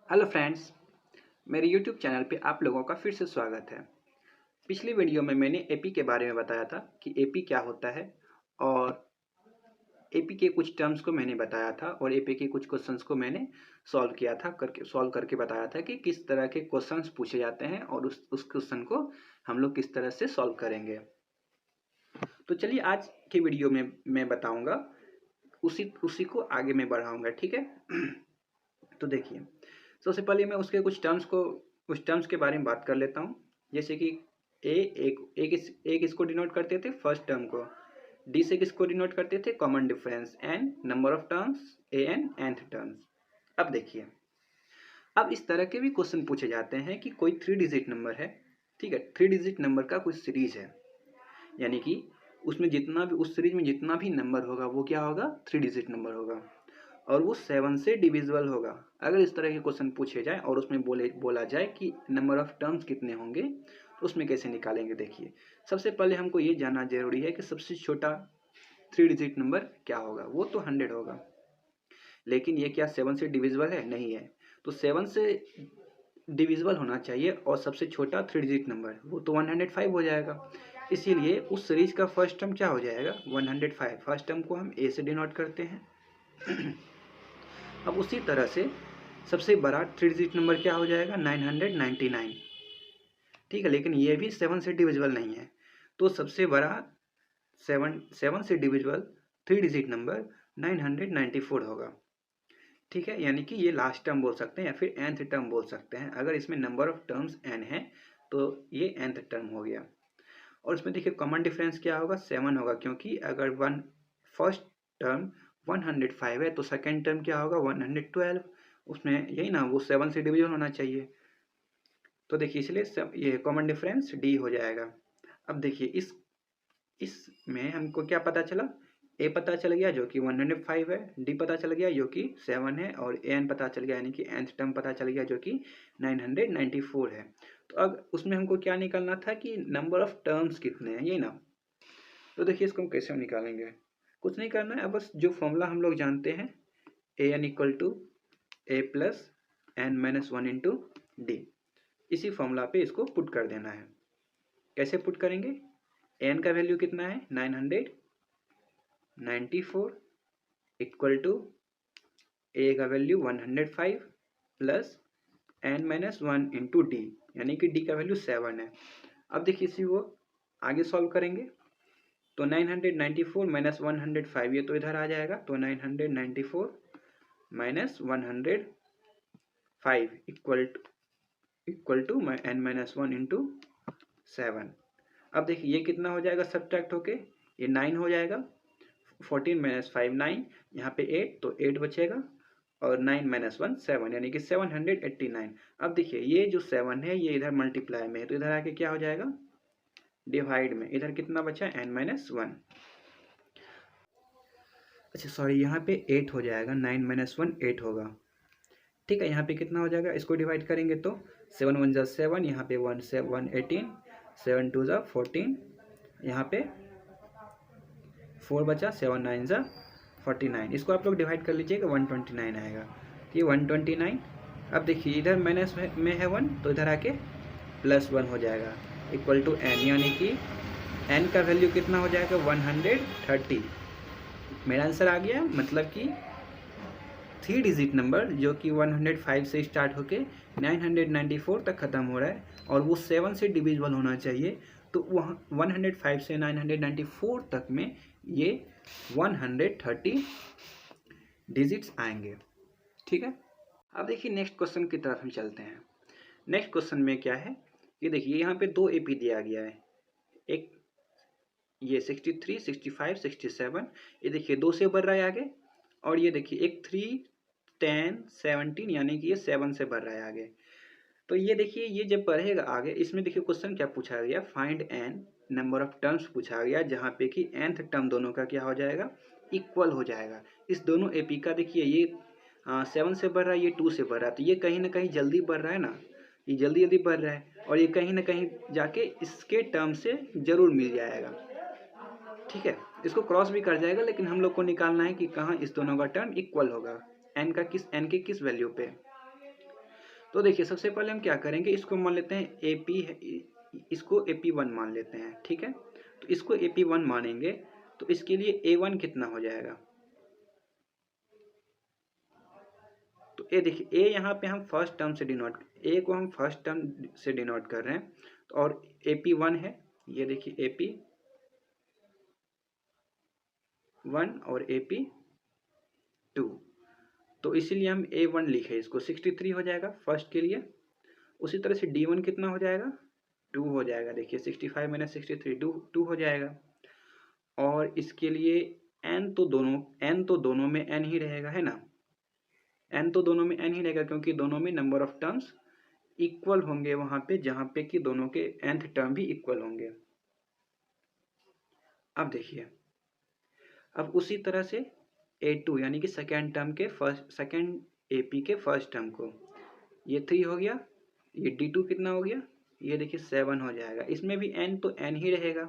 Hello friends, मेरे YouTube channel पे आप लोगों का फिर से स्वागत है। पिछली वीडियो में मैंने एपी के बारे में बताया था कि एपी क्या होता है और एपी के कुछ टर्म्स को मैंने बताया था और एपी के कुछ क्वेश्चंस को मैंने सॉल्व करके बताया था कि किस तरह के क्वेश्चंस पूछे जाते हैं और उस क्वेश्चन को हम लोग किस तरह से सॉल्व करेंगे। तो चलिए आज की वीडियो में मैं बताऊँगा, उसी उसी को आगे मैं बढ़ाऊँगा, ठीक है। तो देखिए, सबसे पहले मैं उसके कुछ टर्म्स के बारे में बात कर लेता हूँ। जैसे कि एक इसको डिनोट करते थे फर्स्ट टर्म को, डी से किसको डिनोट करते थे common difference, n number of terms, A n nth terms. अब देखिए, अब इस तरह के भी क्वेश्चन पूछे जाते हैं कि कोई 3 डिजिट नंबर है, ठीक है, 3 डिजिट नंबर का कुछ सीरीज है, यानी कि उसमें जितना भी उस सीरीज में जितना भी नंबर होगा वो क्या होगा, 3 डिजिट नंबर होगा और वो 7 से डिविजिबल होगा। अगर इस तरह के क्वेश्चन पूछे जाए और उसमें बोला जाए कि नंबर ऑफ टर्म्स कितने होंगे, तो उसमें कैसे निकालेंगे। देखिए, सबसे पहले हमको ये जानना जरूरी है कि सबसे छोटा 3 डिजिट नंबर क्या होगा। वो तो 100 होगा, लेकिन ये क्या 7 से डिविजिबल है? नहीं है। तो 7 से डिविजिबल होना चाहिए और सबसे छोटा 3 डिजिट नंबर वो तो 105 हो जाएगा। इसीलिए उस सीरीज का फर्स्ट टर्म क्या हो जाएगा, 105। फर्स्ट टर्म को हम ए से डिनोट करते हैं। अब उसी तरह से सबसे बड़ा 3 डिजिट नंबर क्या हो जाएगा, 999, ठीक है, लेकिन ये भी 7 से डिविजिबल नहीं है। तो सबसे बड़ा 7 से डिविजिबल 3 डिजिट नंबर 994 होगा, ठीक है। यानी कि ये लास्ट टर्म बोल सकते हैं या फिर nth टर्म बोल सकते हैं। अगर इसमें नंबर ऑफ टर्म्स n है तो ये nth टर्म हो गया। और इसमें देखिए कॉमन डिफरेंस क्या होगा, 7 होगा, क्योंकि अगर फर्स्ट टर्म 105 है तो सेकेंड टर्म क्या होगा, 112। उसमें यही ना, वो 7 से डिवीजन होना चाहिए। तो देखिए, इसलिए ये कॉमन डिफरेंस डी हो जाएगा। अब देखिए, इसमें हमको क्या पता चला, ए पता चल गया जो कि 105 है, डी पता चल गया जो कि 7 है, और ए एन पता चल गया यानी कि nth टर्म पता चल गया जो कि 994 है। तो अब उसमें हमको क्या निकालना था कि नंबर ऑफ टर्म्स कितने हैं, ये ना। तो देखिए, इसको हम कैसे निकालेंगे, कुछ नहीं करना है, बस जो फॉर्मूला हम लोग जानते हैं, a n equal to a plus n minus 1 into d, इसी फॉर्मूला पे इसको पुट कर देना है। कैसे पुट करेंगे, एन का वैल्यू कितना है, 994 इक्वल टू ए का value 105 plus n minus 1 into D, यानी कि डी का वैल्यू 7 है। अब देखिए, इसी को आगे सॉल्व करेंगे तो 994 माइनस 105, ये तो इधर आ जाएगा, तो 994 minus 105 equal to n minus 1 into 7। अब देखिए, ये कितना हो जाएगा सब्ट्रैक्ट होके, ये 9 हो जाएगा, 14 माइनस 5 9, यहाँ पे 8 तो 8 बचेगा, और 9 माइनस 1 7, यानी कि 789। अब देखिए, ये जो 7 है ये इधर मल्टीप्लाई में है तो इधर आके क्या हो जाएगा, डिवाइड में। इधर कितना बचा, n माइनस 1, अच्छा सॉरी, यहाँ पे 8 हो जाएगा, 9 माइनस 1 8 होगा, ठीक है। यहाँ पे कितना हो जाएगा, इसको डिवाइड करेंगे तो 7 1 जा 7, यहाँ पे 1 से 1 18, 7 2 जा 14, यहाँ पे 4 बचा, 7 9 जा 49। इसको आप लोग डिवाइड कर लीजिएगा, 129 आएगा, ये 129। अब देखिए, इधर माइनस में है 1 तो इधर आके प्लस 1 हो जाएगा, इक्वल टू n, यानी कि n का वैल्यू कितना हो जाएगा, 130। मेरा आंसर आ गया, मतलब कि 3 डिजिट नंबर जो कि 105 से स्टार्ट होके 994 तक ख़त्म हो रहा है और वो 7 से डिविजिबल होना चाहिए, तो वहाँ 105 से 994 तक में ये 130 डिजिट्स आएंगे, ठीक है। अब देखिए, नेक्स्ट क्वेश्चन की तरफ हम चलते हैं। नेक्स्ट क्वेश्चन में क्या है, ये देखिए, यहाँ पे 2 एपी दिया गया है, एक ये 63 65 67, ये देखिए 2 से बढ़ रहा है आगे, और ये देखिए एक 3 10 17, यानी कि ये 7 से बढ़ रहा है आगे। तो ये देखिए, ये जब बढ़ेगा आगे, इसमें देखिए क्वेश्चन क्या पूछा गया, find n number of terms पूछा गया, जहाँ पे कि nth टर्म दोनों का क्या हो जाएगा, इक्वल हो जाएगा। इस दोनों एपी का देखिए, ये 7 से बढ़ रहा है, ये 2 से बढ़ रहा है, तो ये कहीं ना कहीं जल्दी बढ़ रहा है ना, ये जल्दी जल्दी बढ़ रहा है, और ये कहीं ना कहीं जाके इसके टर्म से जरूर मिल जाएगा, ठीक है। इसको क्रॉस भी कर जाएगा, लेकिन हम लोग को निकालना है कि कहाँ इस दोनों का टर्म इक्वल होगा, एन के किस वैल्यू पे। तो देखिए सबसे पहले हम क्या करेंगे, इसको मान लेते हैं AP है, इसको AP1 मान लेते हैं, ठीक है। तो इसको AP1 मानेंगे तो इसके लिए A1 कितना हो जाएगा, तो ए देखिए ए यहाँ पे हम फर्स्ट टर्म से डिनोट, ए को हम फर्स्ट टर्म से डिनोट कर रहे हैं, तो और AP1 है, ये देखिए AP1 और AP2, तो इसीलिए हम A1 लिखे, इसको 63 हो जाएगा फर्स्ट के लिए। उसी तरह से D1 कितना हो जाएगा, 2 हो जाएगा, देखिए 65 माइनस 63 2 हो जाएगा। और इसके लिए n तो दोनों में n ही रहेगा, है ना, n तो दोनों में n ही रहेगा क्योंकि दोनों में नंबर ऑफ टर्म्स इक्वल होंगे वहां पे जहां पे कि दोनों के nth टर्म भी इक्वल होंगे। अब देखिए, अब उसी तरह से A2 यानी कि सेकेंड टर्म के सेकेंड AP के फर्स्ट टर्म को, ये 3 हो गया, ये D2 कितना हो गया, ये देखिए 7 हो जाएगा, इसमें भी n तो n ही रहेगा।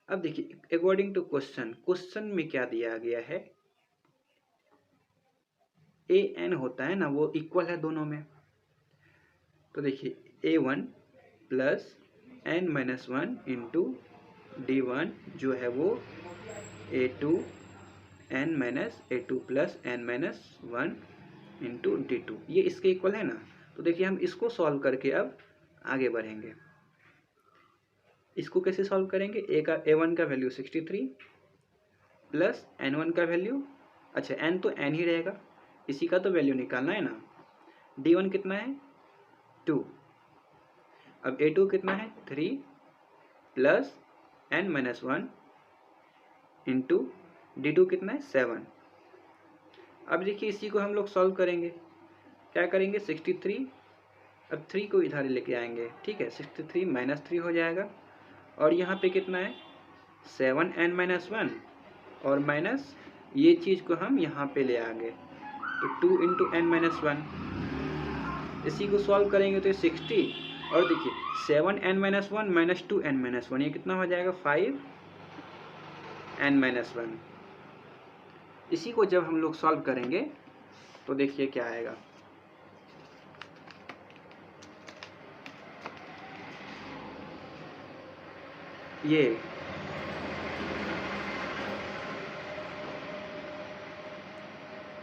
अब देखिए अकॉर्डिंग टू क्वेश्चन में क्या दिया गया है, an होता है ना, वो इक्वल है दोनों में। तो देखिए A1 plus n minus 1 into D1 जो है वो A2 n minus A2 plus n minus 1 into D2, ये इसके इक्वल है ना। तो देखिए हम इसको सॉल्व करके अब आगे बढ़ेंगे। इसको कैसे सॉल्व करेंगे, A1 का वैल्यू 63 प्लस N1 का वैल्यू, अच्छा n तो n ही रहेगा, इसी का तो वैल्यू निकालना है ना। D1 कितना है 2, अब A2 कितना है 3 plus n minus 1 into D2 कितना है 7। अब देखिए इसी को हम लोग सॉल्व करेंगे, क्या करेंगे 63, अब 3 को इधर लेके आएंगे, ठीक है, 63 माइनस 3 हो जाएगा, और यहाँ पे कितना है 7n माइनस 1 और माइनस ये चीज़ को हम यहाँ पे ले आएंगे, तो 2 इंटू n माइनस 1, इसी को सॉल्व करेंगे तो 60, और देखिए 7n minus 1 minus 2n minus 1, ये कितना हो जाएगा 5n माइनस 1। इसी को जब हम लोग सॉल्व करेंगे तो देखिए क्या आएगा, ये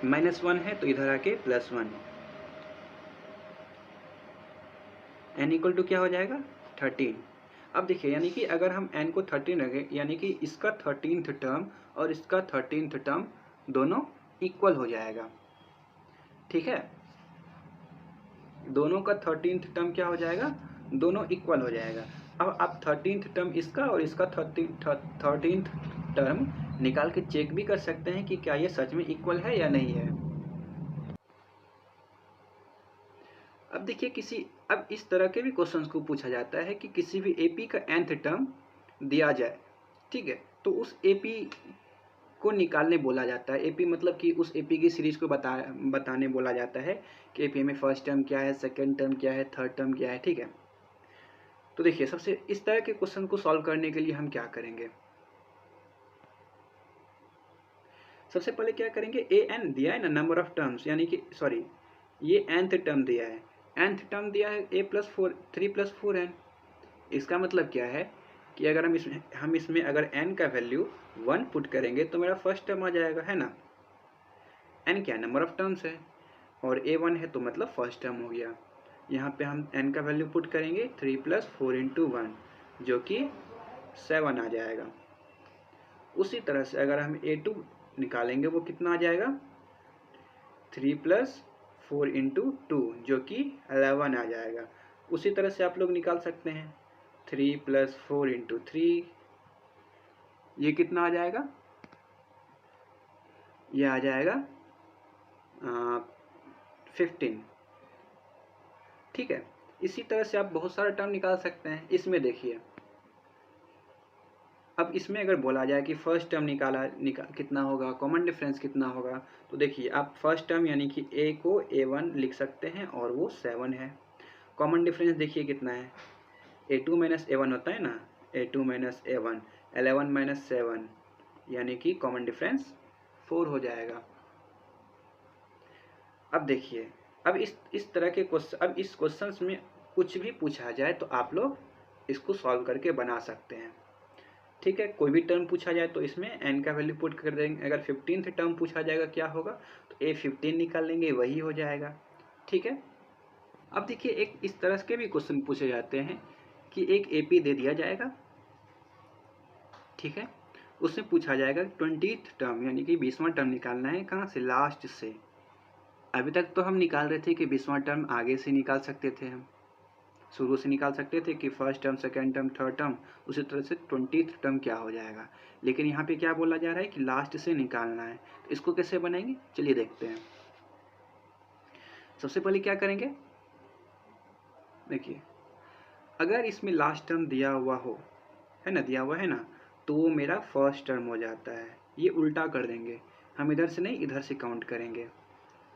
-1 है तो इधर आके +1, n इक्वल टू क्या हो जाएगा 13। अब देखिए यानी कि अगर हम n को 13 रखें यानी कि इसका 13th टर्म और इसका 13th टर्म दोनों इक्वल हो जाएगा, ठीक है, दोनों का 13th टर्म क्या हो जाएगा, दोनों इक्वल हो जाएगा। अब आप 13th टर्म इसका और इसका 13th टर्म निकाल के चेक भी कर सकते हैं कि क्या ये सच में इक्वल है या नहीं है। अब देखिए अब इस तरह के भी क्वेश्चंस को पूछा जाता है कि किसी भी AP का nth टर्म दिया जाए, ठीक है, तो उस AP को निकालने बोला जाता है। AP मतलब कि उस AP की सीरीज को बताने बोला जाता है कि AP में फर्स्ट टर्म क्या है, सेकेंड टर्म क्या है, थर्ड टर्म क्या है, ठीक है। तो देखिए सबसे इस तरह के क्वेश्चन को सॉल्व करने के लिए हम क्या करेंगे, सबसे पहले क्या करेंगे, an दिया है ना नंबर ऑफ टर्म्स, यानी कि सॉरी ये nth टर्म दिया है, nth टर्म दिया है a प्लस 3 प्लस 4n। इसका मतलब क्या है कि अगर हम इसमें अगर n का वैल्यू 1 पुट करेंगे तो मेरा फर्स्ट टर्म आ जाएगा, है ना, n क्या नंबर ऑफ टर्म्स है और a1 है तो मतलब फर्स्ट टर्म हो गया। यहाँ पे हम n का वैल्यू पुट करेंगे 3 प्लस 4 इंटू 1 जो कि 7 आ जाएगा। उसी तरह से अगर हम a2 निकालेंगे वो कितना आ जाएगा 3 प्लस 4 इंटू 2 जो कि 11 आ जाएगा। उसी तरह से आप लोग निकाल सकते हैं 3 प्लस 4 इंटू 3, ये कितना आ जाएगा, ये आ जाएगा 15, ठीक है। इसी तरह से आप बहुत सारा टर्म निकाल सकते हैं। इसमें देखिए अब इसमें अगर बोला जाए कि फर्स्ट टर्म कितना होगा, कॉमन डिफरेंस कितना होगा, तो देखिए आप फर्स्ट टर्म यानी कि a को a1 लिख सकते हैं और वो 7 है। कॉमन डिफरेंस देखिए कितना है, a2 माइनस a1 होता है ना, a2 माइनस a1 11 माइनस 7 यानी कि कॉमन डिफरेंस 4 हो जाएगा। अब देखिए अब इस तरह के क्वेश्चन, अब इस क्वेश्चंस में कुछ भी पूछा जाए तो आप लोग इसको सॉल्व करके बना सकते हैं। ठीक है, कोई भी टर्म पूछा जाए तो इसमें n का वैल्यू पुट कर देंगे। अगर 15th टर्म पूछा जाएगा क्या होगा, तो A15 निकाल लेंगे, वही हो जाएगा। ठीक है, अब देखिए एक इस तरह के भी क्वेश्चन पूछे जाते हैं कि एक AP दे दिया जाएगा, ठीक है, उसमें पूछा जाएगा 20th टर्म यानी कि 20वां टर्म निकालना है। कहाँ से? लास्ट से। अभी तक तो हम निकाल रहे थे कि 20वां टर्म आगे से निकाल सकते थे, हम शुरू से निकाल सकते थे कि first term, second term, third term, उसी तरह से 20th टर्म क्या हो जाएगा। लेकिन यहाँ पे क्या बोला जा रहा है कि लास्ट से निकालना है। तो इसको कैसे बनाएंगे, चलिए देखते हैं। सबसे पहले क्या करेंगे, देखिए अगर इसमें लास्ट टर्म दिया हुआ हो, है ना, दिया हुआ है ना, तो वो मेरा फर्स्ट टर्म हो जाता है। ये उल्टा कर देंगे, हम इधर से नहीं इधर से काउंट करेंगे।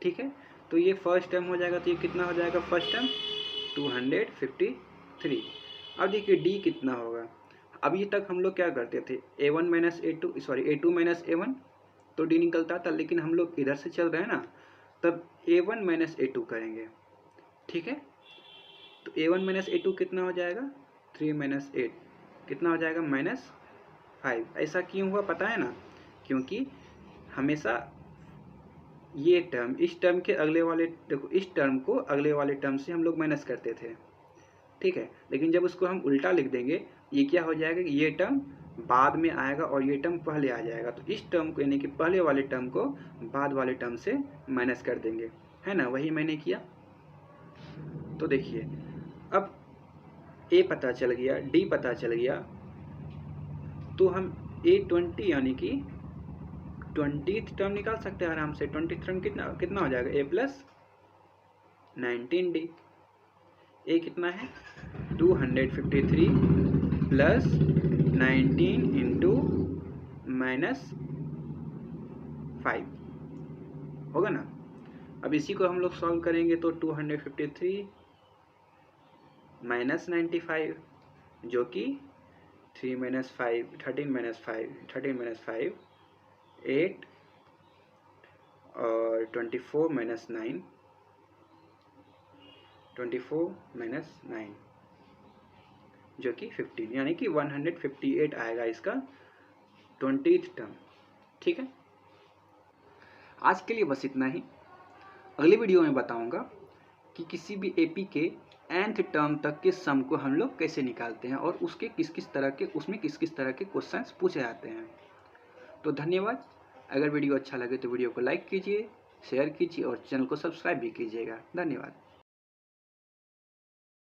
ठीक है, तो ये फर्स्ट टर्म हो जाएगा, तो ये कितना हो जाएगा फर्स्ट टर्म 253। अब देखिए डी कितना होगा। अभी तक हम लोग क्या करते थे, A1 minus A2 sorry A2 minus A1 तो डी निकलता था, लेकिन हम लोग इधर से चल रहे हैं ना, तब A1 माइनस A2 करेंगे। ठीक है, तो A1 माइनस A2 कितना हो जाएगा 3 माइनस 8 कितना हो जाएगा -5। ऐसा क्यों हुआ पता है ना, क्योंकि हमेशा ये टर्म इस टर्म के अगले वाले, देखो इस टर्म को अगले वाले टर्म से हम लोग माइनस करते थे। ठीक है, लेकिन जब उसको हम उल्टा लिख देंगे, ये क्या हो जाएगा कि ये टर्म बाद में आएगा और ये टर्म पहले आ जाएगा। तो इस टर्म को यानी कि पहले वाले टर्म को बाद वाले टर्म से माइनस कर देंगे, है ना, वही मैंने किया। तो देखिए अब A पता चल गया, D पता चल गया, तो हम A20 यानी कि 20th टर्म निकाल सकते हैं आराम से। 20th टर्म कितना कितना हो जाएगा A प्लस 19D। A कितना है 253 प्लस 19 इंटू -5 होगा ना। अब इसी को हम लोग सॉल्व करेंगे तो 253 माइनस 95 जो कि 3 माइनस 5 13 माइनस 5 13 माइनस 5 8 और 24 माइनस 9 24 माइनस 9 जो कि 15 यानी कि 158 आएगा इसका 20th टर्म। ठीक है, आज के लिए बस इतना ही। अगली वीडियो में बताऊंगा कि किसी भी एपी के nth टर्म तक के सम को हम लोग कैसे निकालते हैं और उसके किस किस तरह के क्वेश्चंस पूछे जाते हैं। तो धन्यवाद। अगर वीडियो अच्छा लगे तो वीडियो को लाइक कीजिए, शेयर कीजिए और चैनल को सब्सक्राइब भी कीजिएगा। धन्यवाद।